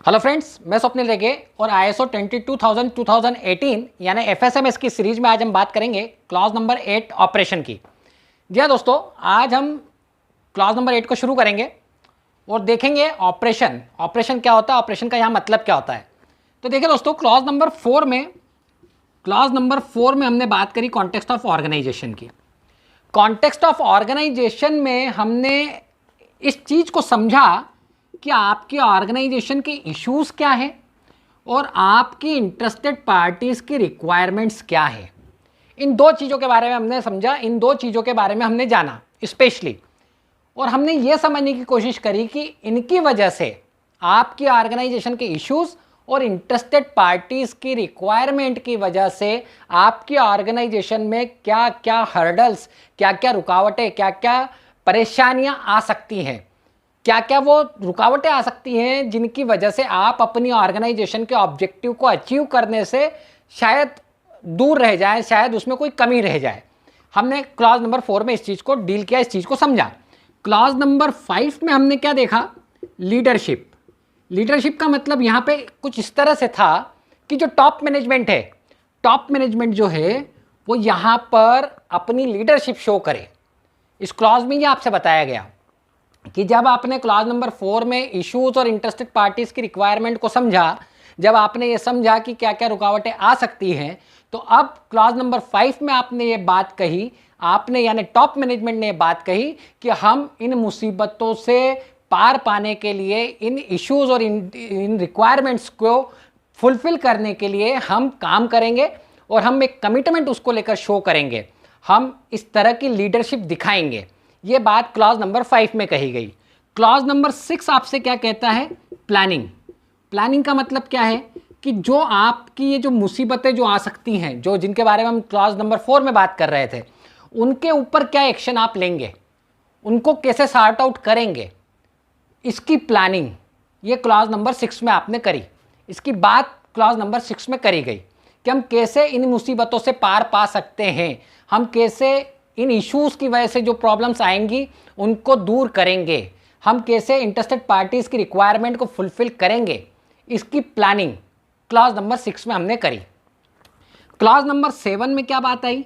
Hello friends, मैं स्वप्निल रेगे और ISO 22018 यानी FSMS की सीरीज में आज हम बात करेंगे क्लॉज नंबर 8 ऑपरेशन की। जी हाँ दोस्तों, आज हम क्लॉज नंबर 8 को शुरू करेंगे और देखेंगे ऑपरेशन क्या होता है, ऑपरेशन का यहाँ मतलब क्या होता है। तो देखिए दोस्तों, क्लॉज नंबर 4 में हमने बात करी कॉन्टेक्स्ट ऑफ ऑर्गेनाइजेशन की। कॉन्टेक्स्ट ऑफ ऑर्गेनाइजेशन में हमने इस चीज़ को समझा कि आपकी ऑर्गेनाइजेशन के इश्यूज क्या है और आपकी इंटरेस्टेड पार्टीज़ की रिक्वायरमेंट्स क्या है। इन दो चीज़ों के बारे में हमने समझा, इन दो चीज़ों के बारे में हमने जाना स्पेशली, और हमने ये समझने की कोशिश करी कि इनकी वजह से आपकी ऑर्गेनाइजेशन के इश्यूज और इंटरेस्टेड पार्टीज़ की रिक्वायरमेंट की वजह से आपकी ऑर्गेनाइजेशन में क्या क्या हर्डल्स, क्या क्या रुकावटें, क्या क्या परेशानियां आ सकती हैं, क्या क्या वो रुकावटें आ सकती हैं जिनकी वजह से आप अपनी ऑर्गेनाइजेशन के ऑब्जेक्टिव को अचीव करने से शायद दूर रह जाए, शायद उसमें कोई कमी रह जाए। हमने क्लॉज नंबर 4 में इस चीज़ को डील किया, इस चीज़ को समझा। क्लॉज नंबर 5 में हमने क्या देखा? लीडरशिप। लीडरशिप का मतलब यहाँ पे कुछ इस तरह से था कि जो टॉप मैनेजमेंट है, टॉप मैनेजमेंट जो है वो यहाँ पर अपनी लीडरशिप शो करे। इस क्लॉज में ये आपसे बताया गया कि जब आपने क्लॉज नंबर 4 में इश्यूज और इंटरेस्टेड पार्टीज़ की रिक्वायरमेंट को समझा, जब आपने ये समझा कि क्या क्या रुकावटें आ सकती हैं, तो अब क्लॉज नंबर 5 में आपने ये बात कही, आपने यानी टॉप मैनेजमेंट ने ये बात कही कि हम इन मुसीबतों से पार पाने के लिए, इन इश्यूज और इन रिक्वायरमेंट्स को फुलफिल करने के लिए हम काम करेंगे और हम एक कमिटमेंट उसको लेकर शो करेंगे, हम इस तरह की लीडरशिप दिखाएंगे। ये बात क्लॉज नंबर 5 में कही गई। क्लॉज नंबर 6 आपसे क्या कहता है? प्लानिंग। प्लानिंग का मतलब क्या है कि जो आपकी ये जो मुसीबतें जो आ सकती हैं, जो जिनके बारे में हम क्लॉज नंबर 4 में बात कर रहे थे, उनके ऊपर क्या एक्शन आप लेंगे, उनको कैसे सॉर्ट आउट करेंगे, इसकी प्लानिंग ये क्लॉज नंबर 6 में आपने करी। इसकी बात क्लॉज नंबर 6 में करी गई कि हम कैसे इन मुसीबतों से पार पा सकते हैं, हम कैसे इन इश्यूज़ की वजह से जो प्रॉब्लम्स आएंगी उनको दूर करेंगे, हम कैसे इंटरेस्टेड पार्टीज़ की रिक्वायरमेंट को फुलफ़िल करेंगे, इसकी प्लानिंग क्लॉज नंबर 6 में हमने करी। क्लॉज नंबर 7 में क्या बात आई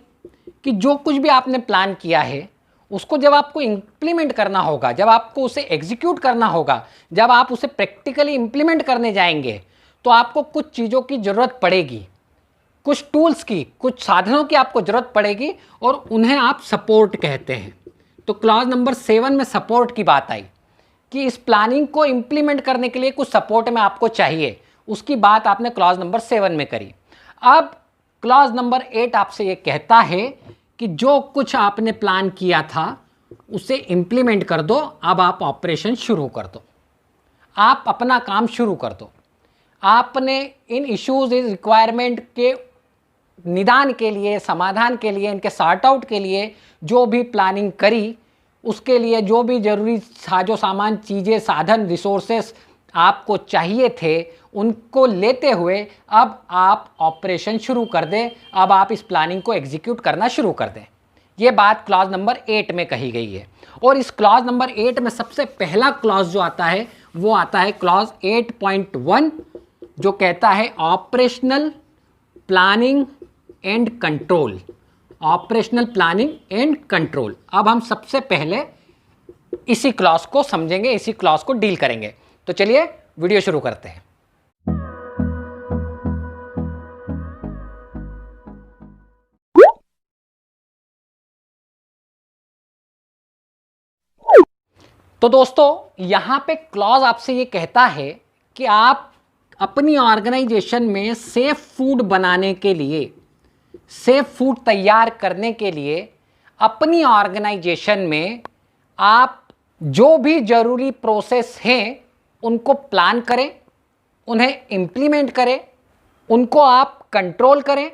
कि जो कुछ भी आपने प्लान किया है उसको जब आपको इम्प्लीमेंट करना होगा, जब आपको उसे एग्जीक्यूट करना होगा, जब आप उसे प्रैक्टिकली इम्प्लीमेंट करने जाएंगे, तो आपको कुछ चीज़ों की ज़रूरत पड़ेगी, कुछ टूल्स की, कुछ साधनों की आपको ज़रूरत पड़ेगी और उन्हें आप सपोर्ट कहते हैं। तो क्लॉज नंबर 7 में सपोर्ट की बात आई कि इस प्लानिंग को इम्प्लीमेंट करने के लिए कुछ सपोर्ट में आपको चाहिए, उसकी बात आपने क्लॉज नंबर 7 में करी। अब क्लॉज नंबर 8 आपसे ये कहता है कि जो कुछ आपने प्लान किया था उसे इम्प्लीमेंट कर दो, अब आप ऑपरेशन शुरू कर दो, आप अपना काम शुरू कर दो। आपने इन इश्यूज, इस रिक्वायरमेंट के निदान के लिए, समाधान के लिए, इनके सॉर्ट आउट के लिए जो भी प्लानिंग करी, उसके लिए जो भी ज़रूरी साजो सामान, चीज़ें, साधन, रिसोर्सेस आपको चाहिए थे, उनको लेते हुए अब आप ऑपरेशन शुरू कर दें, अब आप इस प्लानिंग को एग्जीक्यूट करना शुरू कर दें। ये बात क्लॉज नंबर 8 में कही गई है। और इस क्लॉज नंबर 8 में सबसे पहला क्लॉज जो आता है वो आता है क्लॉज 8.1, जो कहता है operational planning and control. Operational planning and control. अब हम सबसे पहले इसी क्लॉज को समझेंगे, इसी क्लॉज को डील करेंगे। तो चलिए वीडियो शुरू करते हैं। तो दोस्तों, यहां पे क्लॉज आपसे ये कहता है कि आप अपनी ऑर्गेनाइजेशन में सेफ फूड बनाने के लिए, सेफ फूड तैयार करने के लिए अपनी ऑर्गेनाइजेशन में आप जो भी ज़रूरी प्रोसेस हैं उनको प्लान करें, उन्हें इम्प्लीमेंट करें, उनको आप कंट्रोल करें,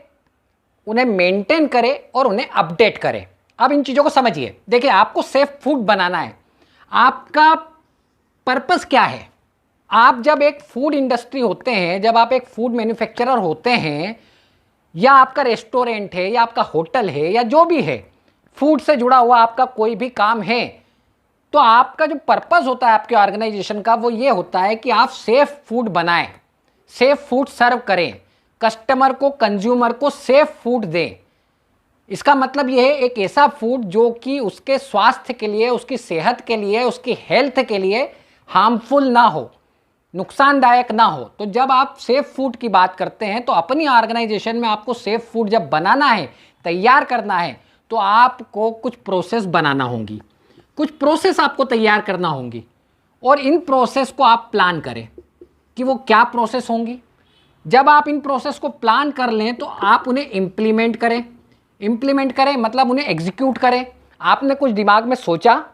उन्हें मेंटेन करें और उन्हें अपडेट करें। अब इन चीज़ों को समझिए। देखिए, आपको सेफ फूड बनाना है, आपका पर्पस क्या है? आप जब एक फूड इंडस्ट्री होते हैं, जब आप एक फूड मैन्युफैक्चरर होते हैं, या आपका रेस्टोरेंट है, या आपका होटल है, या जो भी है, फूड से जुड़ा हुआ आपका कोई भी काम है, तो आपका जो पर्पस होता है आपके ऑर्गेनाइजेशन का वो ये होता है कि आप सेफ फूड बनाएं, सेफ फूड सर्व करें, कस्टमर को, कंज्यूमर को सेफ फूड दें। इसका मतलब ये है एक ऐसा फूड जो कि उसके स्वास्थ्य के लिए, उसकी सेहत के लिए, उसकी हेल्थ के लिए हार्मफुल ना हो, नुकसानदायक ना हो। तो जब आप सेफ फूड की बात करते हैं तो अपनी ऑर्गेनाइजेशन में आपको सेफ फूड जब बनाना है, तैयार करना है, तो आपको कुछ प्रोसेस बनाना होंगी, कुछ प्रोसेस आपको तैयार करना होंगी, और इन प्रोसेस को आप प्लान करें कि वो क्या प्रोसेस होंगी। जब आप इन प्रोसेस को प्लान कर लें तो आप उन्हें इम्प्लीमेंट करें। इम्प्लीमेंट करें मतलब उन्हें एग्जीक्यूट करें। आपने कुछ दिमाग में सोचा,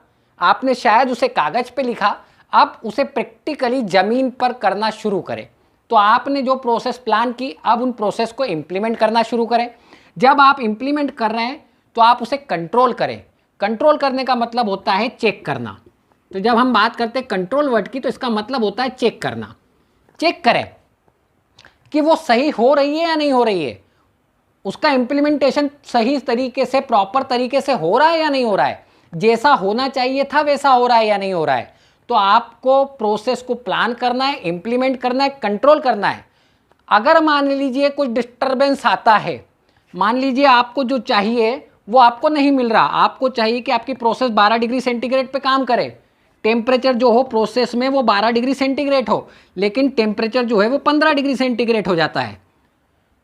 आपने शायद उसे कागज़ पे लिखा, अब उसे प्रैक्टिकली ज़मीन पर करना शुरू करें। तो आपने जो प्रोसेस प्लान की, अब उन प्रोसेस को इम्प्लीमेंट करना शुरू करें। जब आप इम्प्लीमेंट कर रहे हैं तो आप उसे कंट्रोल करें। कंट्रोल करने का मतलब होता है चेक करना। तो जब हम बात करते हैं कंट्रोल वर्ड की, तो इसका मतलब होता है चेक करना। चेक करें कि वो सही हो रही है या नहीं हो रही है, उसका इम्प्लीमेंटेशन सही तरीके से, प्रॉपर तरीके से हो रहा है या नहीं हो रहा है, जैसा होना चाहिए था वैसा हो रहा है या नहीं हो रहा है। तो आपको प्रोसेस को प्लान करना है, इम्प्लीमेंट करना है, कंट्रोल करना है। अगर मान लीजिए कुछ डिस्टर्बेंस आता है, मान लीजिए आपको जो चाहिए वो आपको नहीं मिल रहा, आपको चाहिए कि आपकी प्रोसेस 12 डिग्री सेंटीग्रेड पे काम करे, टेम्परेचर जो हो प्रोसेस में वो 12 डिग्री सेंटीग्रेड हो, लेकिन टेम्परेचर जो है वो 15 डिग्री सेंटीग्रेड हो जाता है।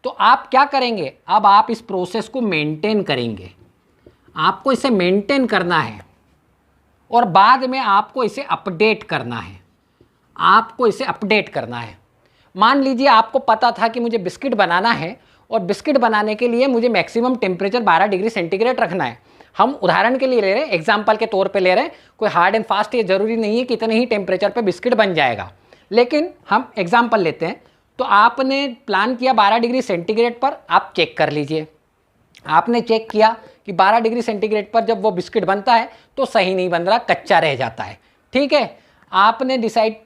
तो आप क्या करेंगे, अब आप इस प्रोसेस को मेंटेन करेंगे। आपको इसे मेंटेन करना है और बाद में आपको इसे अपडेट करना है। आपको इसे अपडेट करना है। मान लीजिए आपको पता था कि मुझे बिस्किट बनाना है और बिस्किट बनाने के लिए मुझे मैक्सिमम टेम्परेचर 12 डिग्री सेंटीग्रेड रखना है। हम उदाहरण के लिए ले रहे हैं, एग्जाम्पल के तौर पे ले रहे हैं, कोई हार्ड एंड फास्ट ये ज़रूरी नहीं है कि इतने ही टेम्परेचर पे बिस्किट बन जाएगा, लेकिन हम एग्जाम्पल लेते हैं। तो आपने प्लान किया 12 डिग्री सेंटीग्रेड पर, आप चेक कर लीजिए। आपने चेक किया कि 12 डिग्री सेंटीग्रेड पर जब वो बिस्किट बनता है तो सही नहीं बन रहा, कच्चा रह जाता है। ठीक है, आपने डिसाइड,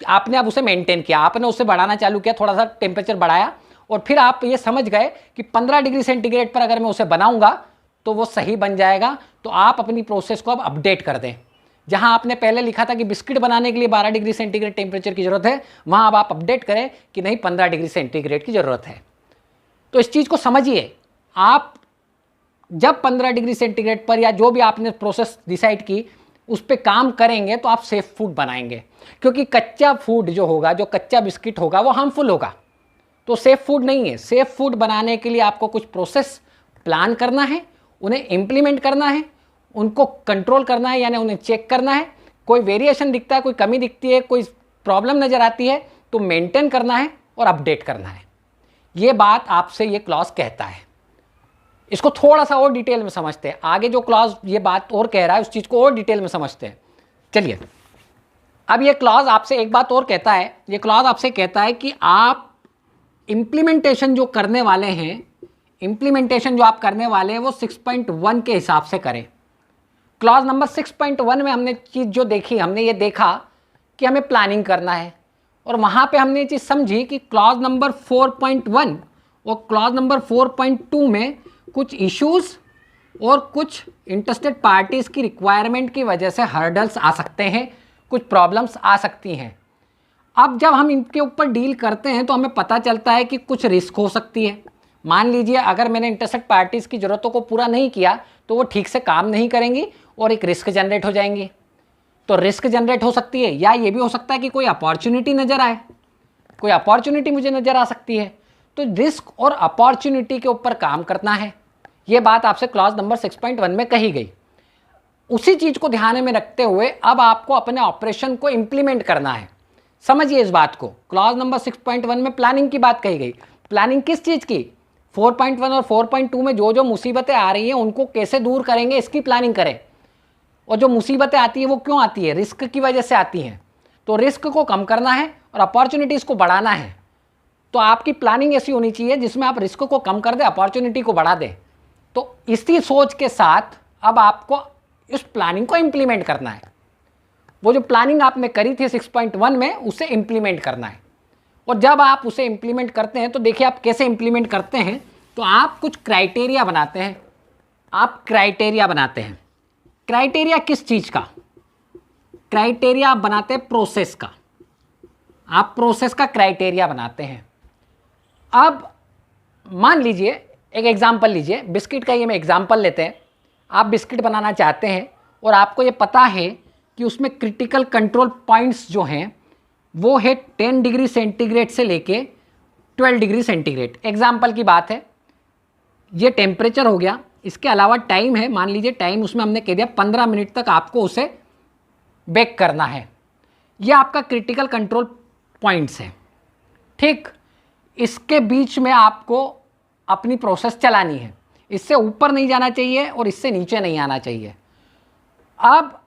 आपने अब उसे मेंटेन किया, आपने उसे बढ़ाना चालू किया, थोड़ा सा टेम्परेचर बढ़ाया, और फिर आप ये समझ गए कि 15 डिग्री सेंटीग्रेड पर अगर मैं उसे बनाऊंगा तो वो सही बन जाएगा। तो आप अपनी प्रोसेस को अब अपडेट कर दें। जहां आपने पहले लिखा था कि बिस्किट बनाने के लिए 12 डिग्री सेंटीग्रेड टेम्परेचर की ज़रूरत है, वहां अब आप अपडेट करें कि नहीं, 15 डिग्री सेंटीग्रेड की ज़रूरत है। तो इस चीज़ को समझिए, आप जब 15 डिग्री सेंटीग्रेड पर या जो भी आपने प्रोसेस डिसाइड की उस पर काम करेंगे तो आप सेफ फूड बनाएंगे। क्योंकि कच्चा फूड जो होगा, जो कच्चा बिस्किट होगा, वो हार्मफुल होगा, तो सेफ फूड नहीं है। सेफ फूड बनाने के लिए आपको कुछ प्रोसेस प्लान करना है, उन्हें इम्प्लीमेंट करना है, उनको कंट्रोल करना है, यानी उन्हें चेक करना है। कोई वेरिएशन दिखता है, कोई कमी दिखती है, कोई प्रॉब्लम नज़र आती है तो मेंटेन करना है और अपडेट करना है। ये बात आपसे ये क्लॉज कहता है। इसको थोड़ा सा और डिटेल में समझते हैं। आगे जो क्लॉज ये बात और कह रहा है उस चीज़ को और डिटेल में समझते हैं। चलिए, अब ये क्लॉज आपसे एक बात और कहता है। ये क्लॉज आपसे कहता है कि आप इम्प्लीमेंटेशन जो करने वाले हैं, इम्प्लीमेंटेशन जो आप करने वाले हैं वो 6.1 के हिसाब से करें। क्लॉज नंबर 6.1 में हमने चीज़ जो देखी, हमने ये देखा कि हमें प्लानिंग करना है, और वहाँ पे हमने ये चीज़ समझी कि क्लॉज नंबर 4.1 और क्लॉज नंबर 4.2 में कुछ इश्यूज़ और कुछ इंटरेस्टेड पार्टीज़ की रिक्वायरमेंट की वजह से हर्डल्स आ सकते हैं, कुछ प्रॉब्लम्स आ सकती हैं। अब जब हम इनके ऊपर डील करते हैं तो हमें पता चलता है कि कुछ रिस्क हो सकती है। मान लीजिए अगर मैंने इंटरेस्टेड पार्टीज़ की ज़रूरतों को पूरा नहीं किया तो वो ठीक से काम नहीं करेंगी और एक रिस्क जनरेट हो जाएंगी। तो रिस्क जनरेट हो सकती है, या ये भी हो सकता है कि कोई अपॉर्चुनिटी नज़र आए, कोई अपॉर्चुनिटी मुझे नज़र आ सकती है। तो रिस्क और अपॉर्चुनिटी के ऊपर काम करना है। ये बात आपसे क्लॉज नंबर 6.1 में कही गई। उसी चीज़ को ध्यान में रखते हुए अब आपको अपने ऑपरेशन को इम्प्लीमेंट करना है। समझिए इस बात को। क्लॉज नंबर 6.1 में प्लानिंग की बात कही गई। प्लानिंग किस चीज़ की? 4.1 और 4.2 में जो जो मुसीबतें आ रही हैं उनको कैसे दूर करेंगे, इसकी प्लानिंग करें। और जो मुसीबतें आती है वो क्यों आती है? रिस्क की वजह से आती हैं। तो रिस्क को कम करना है और अपॉर्चुनिटीज़ को बढ़ाना है। तो आपकी प्लानिंग ऐसी होनी चाहिए जिसमें आप रिस्क को कम कर दें, अपॉर्चुनिटी को बढ़ा दें। तो इसी सोच के साथ अब आपको इस प्लानिंग को इम्प्लीमेंट करना है। वो जो प्लानिंग आपने करी थी 6.1 में, उसे इम्प्लीमेंट करना है। और जब आप उसे इम्प्लीमेंट करते हैं तो देखिए आप कैसे इम्प्लीमेंट करते हैं। तो आप कुछ क्राइटेरिया बनाते हैं। आप क्राइटेरिया बनाते हैं। क्राइटेरिया किस चीज़ का? क्राइटेरिया बनाते हैं प्रोसेस का, आप प्रोसेस का क्राइटेरिया बनाते हैं। अब मान लीजिए एक एग्जांपल लीजिए, बिस्किट का ये मैं एग्जांपल लेते हैं। आप बिस्किट बनाना चाहते हैं और आपको ये पता है कि उसमें क्रिटिकल कंट्रोल पॉइंट्स जो हैं वो है 10 डिग्री सेंटीग्रेड से लेके 12 डिग्री सेंटीग्रेड। एग्जाम्पल की बात है, ये टेम्परेचर हो गया, इसके अलावा टाइम है, मान लीजिए टाइम उसमें हमने कह दिया 15 मिनट तक आपको उसे बेक करना है। ये आपका क्रिटिकल कंट्रोल पॉइंट्स है, ठीक। इसके बीच में आपको अपनी प्रोसेस चलानी है, इससे ऊपर नहीं जाना चाहिए और इससे नीचे नहीं आना चाहिए। अब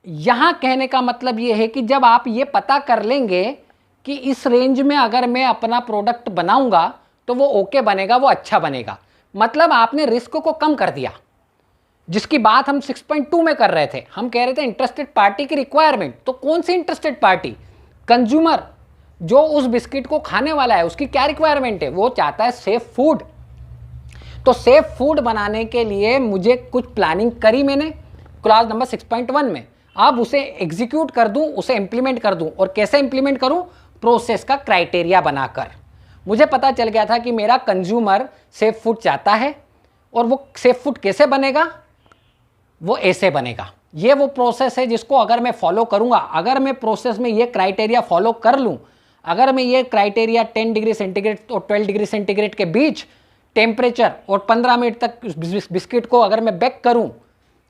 यहाँ कहने का मतलब ये है कि जब आप ये पता कर लेंगे कि इस रेंज में अगर मैं अपना प्रोडक्ट बनाऊंगा तो वो ओके बनेगा, वो अच्छा बनेगा, मतलब आपने रिस्क को कम कर दिया। जिसकी बात हम 6.2 में कर रहे थे, हम कह रहे थे इंटरेस्टेड पार्टी की रिक्वायरमेंट, तो कौन सी इंटरेस्टेड पार्टी? कंज्यूमर, जो उस बिस्किट को खाने वाला है, उसकी क्या रिक्वायरमेंट है? वो चाहता है सेफ फूड। तो सेफ फूड बनाने के लिए मुझे कुछ प्लानिंग करी मैंने क्लॉज नंबर 6.1 में। अब उसे एग्जीक्यूट कर दूं, उसे इंप्लीमेंट कर दूं, और कैसे इंप्लीमेंट करूं? प्रोसेस का क्राइटेरिया बनाकर। मुझे पता चल गया था कि मेरा कंज्यूमर सेफ फूड चाहता है, और वो सेफ फूड कैसे बनेगा? वो ऐसे बनेगा। ये वो प्रोसेस है जिसको अगर मैं फॉलो करूंगा, अगर मैं प्रोसेस में ये क्राइटेरिया फॉलो कर लूं, अगर मैं ये क्राइटेरिया 10 डिग्री सेंटीग्रेड और 12 डिग्री सेंटीग्रेड के बीच टेम्परेचर और 15 मिनट तक बिस्किट को अगर मैं बेक करूं,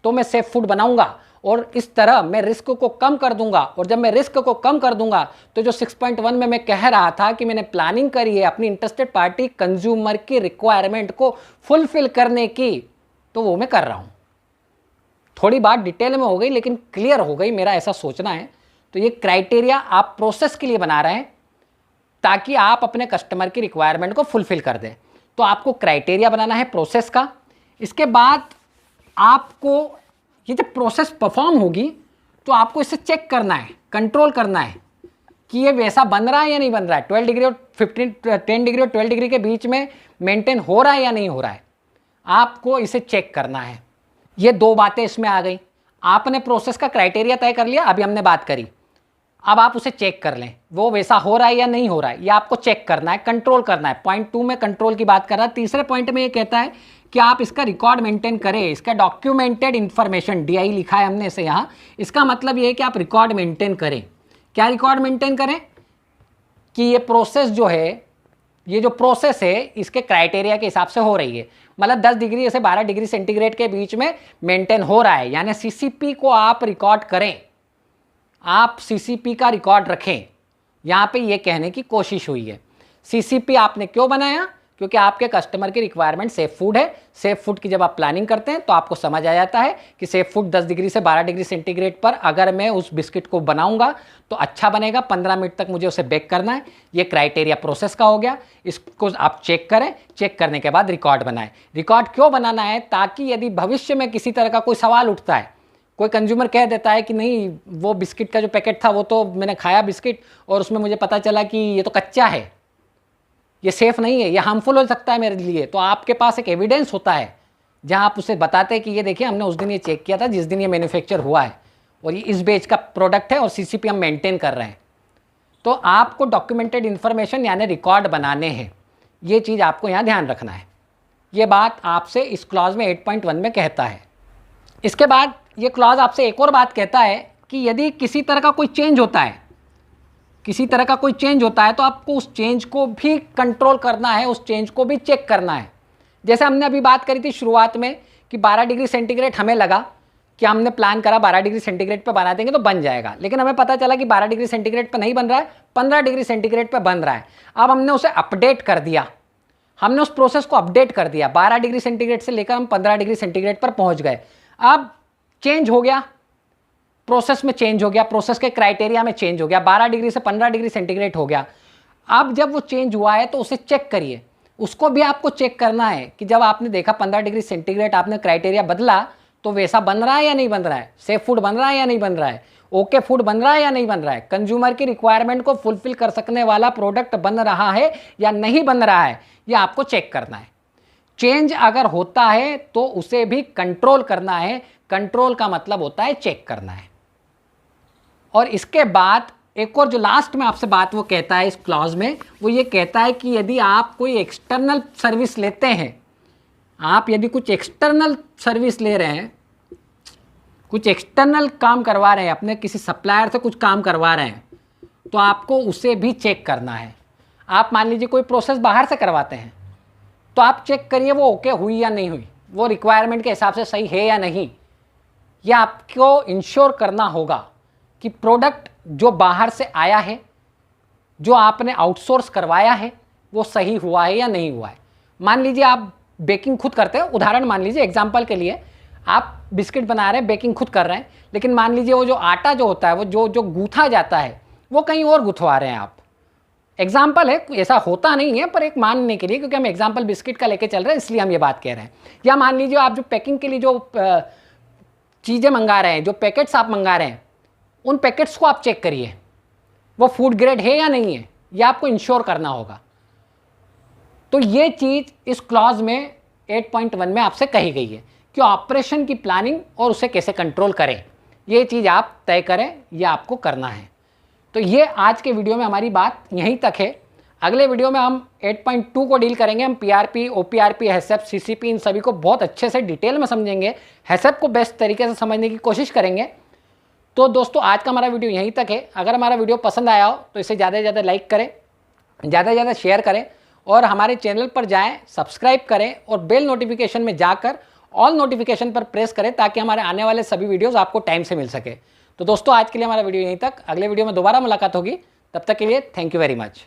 तो मैं सेफ फूड बनाऊंगा। और इस तरह मैं रिस्क को कम कर दूंगा, और जब मैं रिस्क को कम कर दूंगा तो जो 6.1 में मैं कह रहा था कि मैंने प्लानिंग करी है अपनी इंटरेस्टेड पार्टी कंज्यूमर की रिक्वायरमेंट को फुलफिल करने की, तो वो मैं कर रहा हूं। थोड़ी बात डिटेल में हो गई लेकिन क्लियर हो गई, मेरा ऐसा सोचना है। तो ये क्राइटेरिया आप प्रोसेस के लिए बना रहे हैं ताकि आप अपने कस्टमर की रिक्वायरमेंट को फुलफिल कर दें। तो आपको क्राइटेरिया बनाना है प्रोसेस का। इसके बाद आपको ये जब प्रोसेस परफॉर्म होगी तो आपको इसे चेक करना है, कंट्रोल करना है कि ये वैसा बन रहा है या नहीं बन रहा है। 12 डिग्री और 10 डिग्री और 12 डिग्री के बीच में मेंटेन हो रहा है या नहीं हो रहा है, आपको इसे चेक करना है। ये दो बातें इसमें आ गई। आपने प्रोसेस का क्राइटेरिया तय कर लिया, अभी हमने बात करी। अब आप उसे चेक कर लें वो वैसा हो रहा है या नहीं हो रहा है, ये आपको चेक करना है, कंट्रोल करना है। पॉइंट 2 में कंट्रोल की बात कर रहा है। तीसरे पॉइंट में ये कहता है कि आप इसका रिकॉर्ड मेंटेन करें, इसका डॉक्यूमेंटेड इन्फॉर्मेशन, DI लिखा है हमने इसे यहाँ। इसका मतलब ये है कि आप रिकॉर्ड मेंटेन करें। क्या रिकॉर्ड मेंटेन करें? कि ये प्रोसेस जो है, ये जो प्रोसेस है इसके क्राइटेरिया के हिसाब से हो रही है, मतलब 10 डिग्री से 12 डिग्री सेंटीग्रेड के बीच में मेंटेन हो रहा है, यानी CCP को आप रिकॉर्ड करें, आप CCP का रिकॉर्ड रखें। यहाँ पे ये कहने की कोशिश हुई है। CCP आपने क्यों बनाया? क्योंकि आपके कस्टमर की रिक्वायरमेंट सेफ फूड है। सेफ फूड की जब आप प्लानिंग करते हैं तो आपको समझ आ जाता है कि सेफ फूड 10 डिग्री से 12 डिग्री सेंटीग्रेड पर अगर मैं उस बिस्किट को बनाऊंगा तो अच्छा बनेगा, 15 मिनट तक मुझे उसे बेक करना है। ये क्राइटेरिया प्रोसेस का हो गया। इसको आप चेक करें, चेक करने के बाद रिकॉर्ड बनाएं। रिकॉर्ड क्यों बनाना है? ताकि यदि भविष्य में किसी तरह का कोई सवाल उठता है, कोई कंज्यूमर कह देता है कि नहीं वो बिस्किट का जो पैकेट था वो तो मैंने खाया बिस्किट और उसमें मुझे पता चला कि ये तो कच्चा है, ये सेफ़ नहीं है, ये हार्मफुल हो सकता है मेरे लिए, तो आपके पास एक एविडेंस होता है जहां आप उसे बताते हैं कि ये देखिए हमने उस दिन ये चेक किया था जिस दिन ये मैन्युफैक्चर हुआ है और ये इस बेच का प्रोडक्ट है और CCP हम मेंटेन कर रहे हैं। तो आपको डॉक्यूमेंटेड इन्फॉर्मेशन यानी रिकॉर्ड बनाने हैं, ये चीज़ आपको यहाँ ध्यान रखना है। ये बात आपसे इस क्लॉज में 8.1 में कहता है। इसके बाद ये क्लॉज आपसे एक और बात कहता है कि यदि किसी तरह का कोई चेंज होता है, किसी तरह का कोई चेंज होता है तो आपको उस चेंज को भी कंट्रोल करना है, उस चेंज को भी चेक करना है। जैसे हमने अभी बात करी थी शुरुआत में कि 12 डिग्री सेंटीग्रेड हमें लगा कि हमने प्लान करा 12 डिग्री सेंटीग्रेड पे बना देंगे तो बन जाएगा, लेकिन हमें पता चला कि 12 डिग्री सेंटीग्रेड पे नहीं बन रहा है, 15 डिग्री सेंटीग्रेड पे बन रहा है। अब हमने उसे अपडेट कर दिया, हमने उस प्रोसेस को अपडेट कर दिया, 12 डिग्री सेंटीग्रेड से लेकर हम 15 डिग्री सेंटीग्रेड पर पहुँच गए। अब चेंज हो गया, प्रोसेस में चेंज हो गया, प्रोसेस के क्राइटेरिया में चेंज हो गया, 12 डिग्री से 15 डिग्री सेंटीग्रेड हो गया। अब जब वो चेंज हुआ है तो उसे चेक करिए, उसको भी आपको चेक करना है कि जब आपने देखा 15 डिग्री सेंटीग्रेड आपने क्राइटेरिया बदला तो वैसा बन रहा है या नहीं बन रहा है, सेफ फूड बन रहा है या नहीं बन रहा है, ओके फूड बन रहा है या नहीं बन रहा है, कंज्यूमर की रिक्वायरमेंट को फुलफिल कर सकने वाला प्रोडक्ट बन रहा है या नहीं बन रहा है, यह आपको चेक करना है। चेंज अगर होता है तो उसे भी कंट्रोल करना है। कंट्रोल का मतलब होता है चेक करना है। और इसके बाद एक और जो लास्ट में आपसे बात वो कहता है इस क्लॉज में, वो ये कहता है कि यदि आप कोई एक्सटर्नल सर्विस लेते हैं, आप यदि कुछ एक्सटर्नल सर्विस ले रहे हैं, कुछ एक्सटर्नल काम करवा रहे हैं, अपने किसी सप्लायर से कुछ काम करवा रहे हैं, तो आपको उसे भी चेक करना है। आप मान लीजिए कोई प्रोसेस बाहर से करवाते हैं, तो आप चेक करिए वो ओके हुई या नहीं हुई, वो रिक्वायरमेंट के हिसाब से सही है या नहीं। या आपको इंश्योर करना होगा कि प्रोडक्ट जो बाहर से आया है, जो आपने आउटसोर्स करवाया है, वो सही हुआ है या नहीं हुआ है। मान लीजिए आप बेकिंग खुद करते हैं, उदाहरण मान लीजिए एग्जांपल के लिए आप बिस्किट बना रहे हैं, बेकिंग खुद कर रहे हैं, लेकिन मान लीजिए वो जो आटा जो होता है, वो जो गूँथा जाता है, वो कहीं और गुथवा रहे हैं आप। एग्जाम्पल है, ऐसा होता नहीं है, पर एक मानने के लिए, क्योंकि हम एग्जाम्पल बिस्किट का लेके चल रहे हैं इसलिए हम ये बात कह रहे हैं। या मान लीजिए आप जो पैकिंग के लिए जो चीज़ें मंगा रहे हैं, जो पैकेट्स आप मंगा रहे हैं, उन पैकेट्स को आप चेक करिए वो फूड ग्रेड है या नहीं है, यह आपको इंश्योर करना होगा। तो ये चीज़ इस क्लॉज में 8.1 में आपसे कही गई है कि ऑपरेशन की प्लानिंग और उसे कैसे कंट्रोल करें, ये चीज़ आप तय करें, ये आपको करना है। तो ये आज के वीडियो में हमारी बात यहीं तक है। अगले वीडियो में हम 8.2 को डील करेंगे। हम पीआरपी, ओपीआरपी, हेसएप, सीसीपी, इन सभी को बहुत अच्छे से डिटेल में समझेंगे। हेसएप को बेस्ट तरीके से समझने की कोशिश करेंगे। तो दोस्तों आज का हमारा वीडियो यहीं तक है। अगर हमारा वीडियो पसंद आया हो तो इसे ज़्यादा से ज़्यादा लाइक करें, ज़्यादा से ज़्यादा शेयर करें और हमारे चैनल पर जाएँ, सब्सक्राइब करें और बेल नोटिफिकेशन में जाकर ऑल नोटिफिकेशन पर प्रेस करें ताकि हमारे आने वाले सभी वीडियोज़ आपको टाइम से मिल सके। तो दोस्तों आज के लिए हमारा वीडियो यहीं तक। अगले वीडियो में दोबारा मुलाकात होगी, तब तक के लिए थैंक यू वेरी मच।